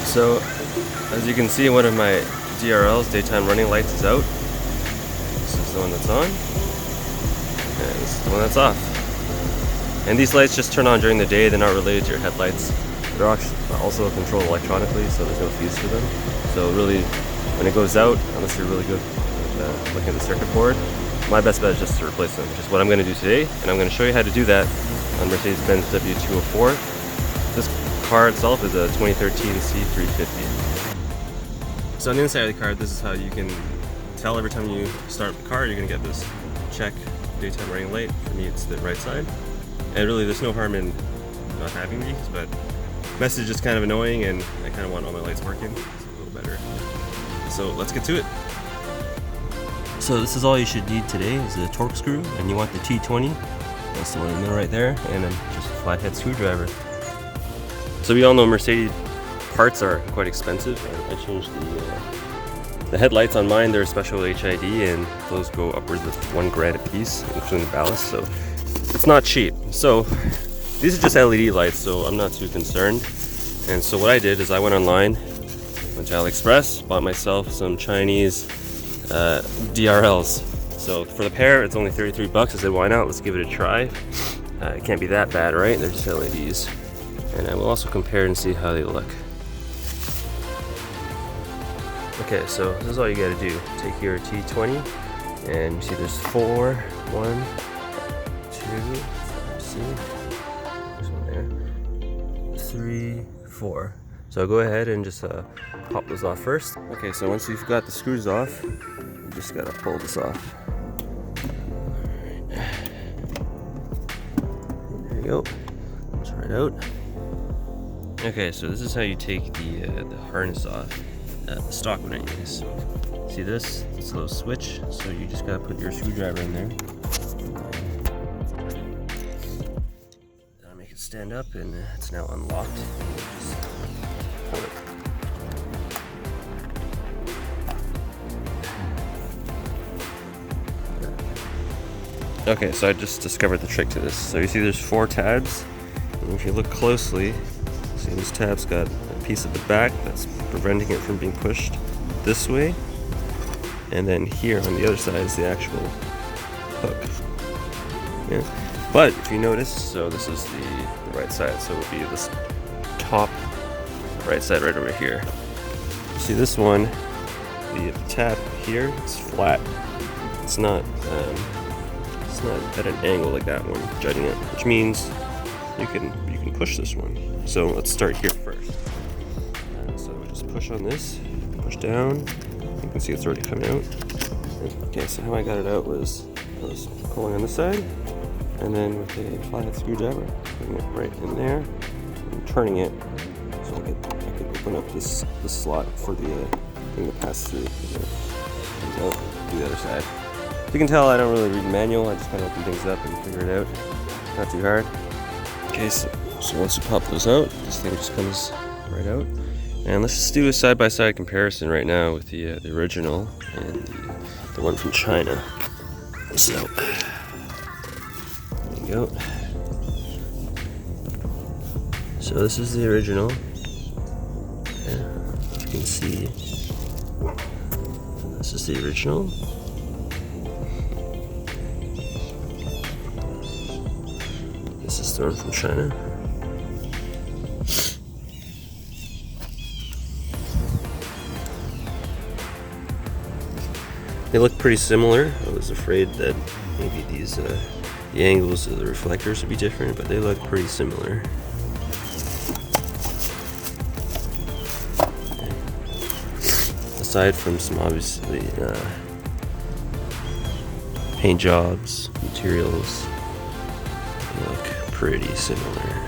So, as you can see, one of my DRLs, daytime running lights, is out. This is the one that's on, and this is the one that's off. And these lights just turn on during the day, they're not related to your headlights. They're also controlled electronically, so there's no fuse for them. So really, when it goes out, unless you're really good at looking at the circuit board, my best bet is just to replace them, which is what I'm going to do today. And I'm going to show you how to do that on Mercedes-Benz W204. This car itself is a 2013 C350. So on the inside of the car, this is how you can tell every time you start the car, you're going to get this check daytime running light. For me, it's the right side. And really, there's no harm in not having these, but message is kind of annoying, and I kind of want all my lights working. It's a little better. So let's get to it. So this is all you should need today is a torque screw, and you want the T20. That's the one in the middle right there, and then just a flathead screwdriver. So we all know Mercedes parts are quite expensive. I changed the headlights on mine. They're special HID, and those go upwards of $1,000 a piece, including the ballast. So it's not cheap. So these are just LED lights, so I'm not too concerned. And so what I did is I went online, went to AliExpress, bought myself some Chinese DRLs. So for the pair, it's only 33 bucks. I said, why not? Let's give it a try. It can't be that bad, right? They're just LEDs. And I will also compare and see how they look. Okay, so this is all you gotta do. Take your T20, and you see there's 4, 1, 2, see? There's one there. 3, 4. So go ahead and just pop those off first. Okay, so once you've got the screws off, you just gotta pull this off. Alright. There you go. Try it out. Okay, so this is how you take the harness off. The stock one anyways. See this? It's a little switch, so you just gotta put your screwdriver in there. That'll make it stand up, and it's now unlocked. Just pull it. Okay, so I just discovered the trick to this. So you see there's 4 tabs, and if you look closely, see this tab's got a piece at the back that's preventing it from being pushed this way, and then here on the other side is the actual hook. Yeah. But if you notice, so this is the right side, so it would be this top right side right over here. See this one, the tab here, it's flat. It's not at an angle like that one, judging it, which means you can push this one. So let's start here first. So just push on this, push down. You can see it's already coming out. Okay, so how I got it out was I was pulling on this side, and then with a flathead screwdriver, putting it right in there and turning it so I could open up this slot for the thing to pass through. So do the other side. As you can tell, I don't really read the manual. I just kind of open things up and figure it out. Not too hard. Okay, so once you pop those out, this thing just comes right out. And let's just do a side-by-side comparison right now with the original and the one from China. So, there you go. So this is the original. Yeah, you can see this is the original. This is the one from China. They look pretty similar. I was afraid that maybe these the angles of the reflectors would be different, but they look pretty similar. Aside from some obviously paint jobs, materials, they look pretty similar.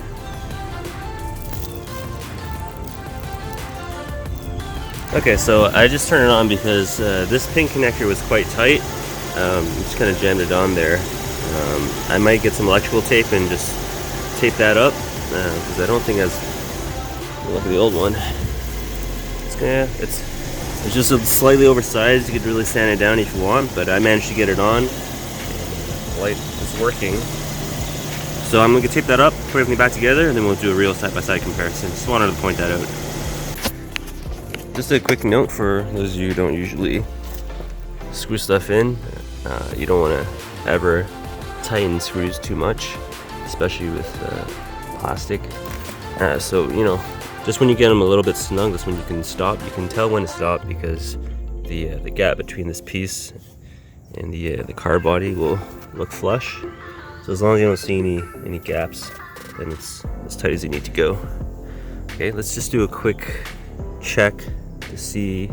Okay, so I just turned it on because this pin connector was quite tight. Just kind of jammed it on there. I might get some electrical tape and just tape that up because I don't think as look at the old one. It's just slightly oversized. You could really sand it down if you want, but I managed to get it on. The light is working. So I'm going to tape that up, put everything back together, and then we'll do a real side-by-side comparison. Just wanted to point that out. Just a quick note for those of you who don't usually screw stuff in. You don't want to ever tighten screws too much, especially with plastic. So, you know, just when you get them a little bit snug, that's when you can stop. You can tell when to stop because the gap between this piece and the car body will look flush. So as long as you don't see any gaps, then it's as tight as you need to go. Okay, let's just do a quick check to see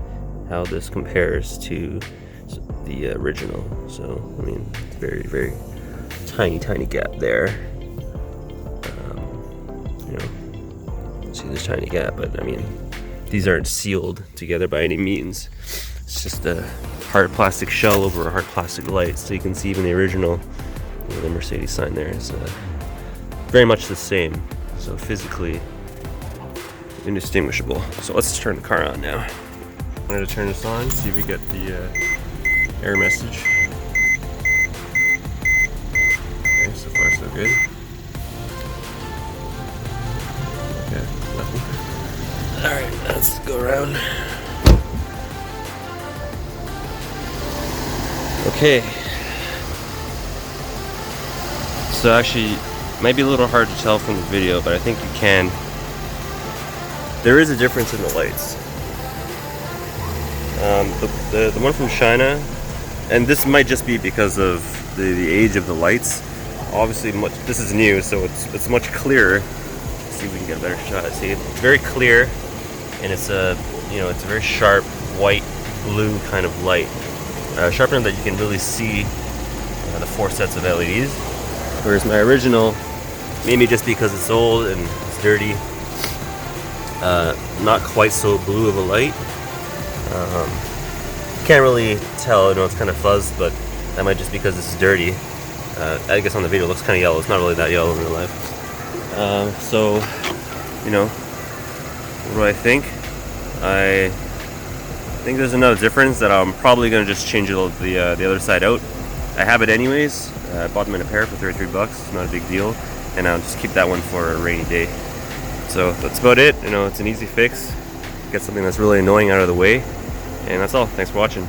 how this compares to the original. So, I mean, it's very, very tiny gap there. You know, see this tiny gap, but I mean, these aren't sealed together by any means. It's just a hard plastic shell over a hard plastic light. So you can see even the original, you know, the Mercedes sign there is very much the same. So physically indistinguishable. So let's turn the car on now. I'm going to turn this on, see if we get the error message. Okay, so far so good. Okay, nothing. Alright, let's go around. Okay. So actually, it might be a little hard to tell from the video, but I think you can. There is a difference in the lights. The one from China, and this might just be because of the age of the lights. Obviously, this is new, so it's much clearer. Let's see if we can get a better shot. See, it's very clear, and it's a it's a very sharp white blue kind of light, sharp enough that you can really see the 4 sets of LEDs. Whereas my original, maybe just because it's old and it's dirty, not quite so blue of a light. Can't really tell, it's kind of fuzzed, but that might just because this is dirty. I guess on the video it looks kind of yellow. It's not really that yellow in real life. So, what do I think? I think there's another difference that I'm probably going to just change the other side out. I have it anyways. I bought them in a pair for 33 bucks. It's not a big deal. And I'll just keep that one for a rainy day. So that's about it. It's an easy fix. Get something that's really annoying out of the way. And that's all. Thanks for watching.